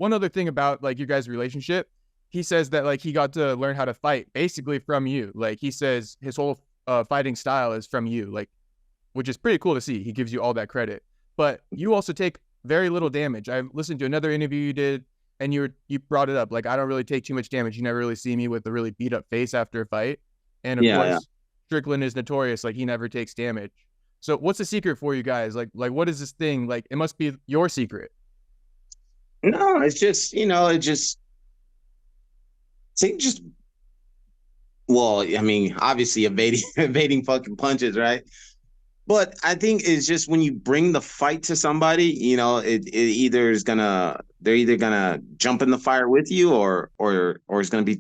one other thing about like your guys' relationship, he says that like he got to learn how to fight basically from you. Like he says his whole fighting style is from you, like, which is pretty cool to see. He gives you all that credit, but you also take very little damage. I listened to another interview you did, and you brought it up. Like, I don't really take too much damage. You never really see me with a really beat up face after a fight. And of course, Strickland is notorious. Like, he never takes damage. So what's the secret for you guys? Like what is this thing? Like, it must be your secret. No, it's just, just, well, I mean, obviously evading fucking punches, right? But I think it's just when you bring the fight to somebody, they're either gonna jump in the fire with you, or it's gonna be,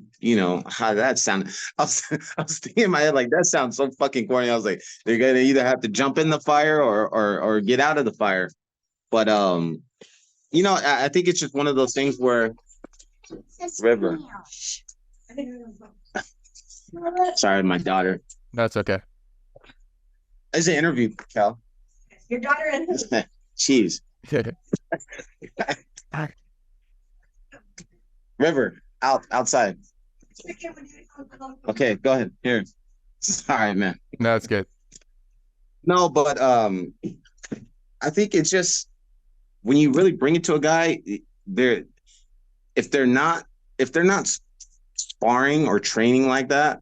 how that sound. I was thinking in my head like that sounds so fucking corny. I was like, they're gonna either have to jump in the fire or get out of the fire. But I think it's just one of those things where River. Sorry, my daughter. That's okay. It's an interview, Cal. Your daughter and Jeez. River, outside. Okay, go ahead. Here. Sorry, man. No, that's good. No, but I think it's just when you really bring it to a guy, if they're not sparring or training like that,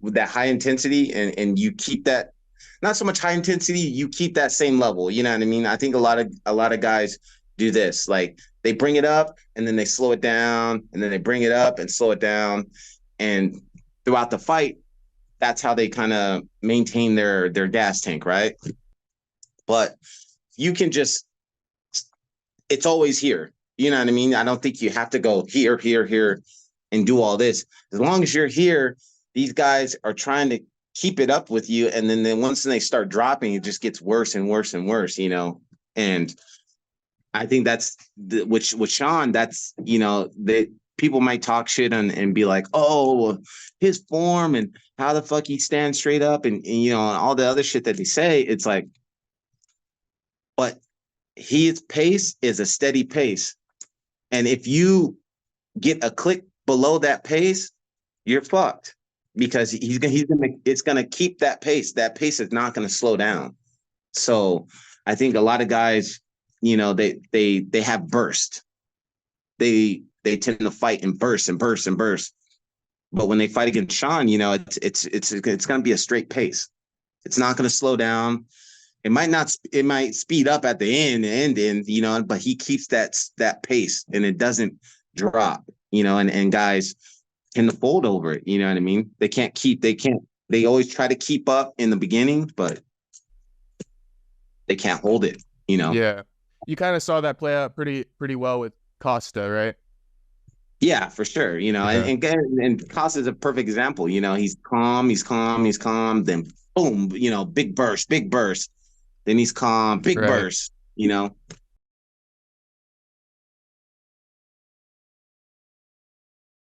with that high intensity, and you keep that, not so much high intensity, you keep that same level. You know what I mean? I think a lot of guys do this. Like, they bring it up and then they slow it down, and then they bring it up and slow it down. And throughout the fight, that's how they kind of maintain their gas tank, right? But you can just, it's always here. You know what I mean? I don't think you have to go here, here, here, and do all this. As long as you're here, these guys are trying to keep it up with you. And then once they start dropping, it just gets worse and worse and worse, And I think that's with Sean, that's, that people might talk shit and be like, oh, his form and how the fuck he stands straight up and all the other shit that they say. It's like, but his pace is a steady pace. And if you get a click below that pace, you're fucked, because it's gonna keep that pace. That pace is not gonna slow down. So I think a lot of guys, they have burst. They tend to fight and burst and burst and burst. But when they fight against Sean, it's gonna be a straight pace. It's not gonna slow down. It might speed up at the end, but he keeps that pace, and it doesn't drop, and guys tend to fold over it. You know what I mean? They always try to keep up in the beginning, but they can't hold it, Yeah. You kind of saw that play out pretty well with Costa, right? Yeah, for sure. Yeah. And Costa's a perfect example. He's calm, then boom, big burst. Then he's calm, big burst,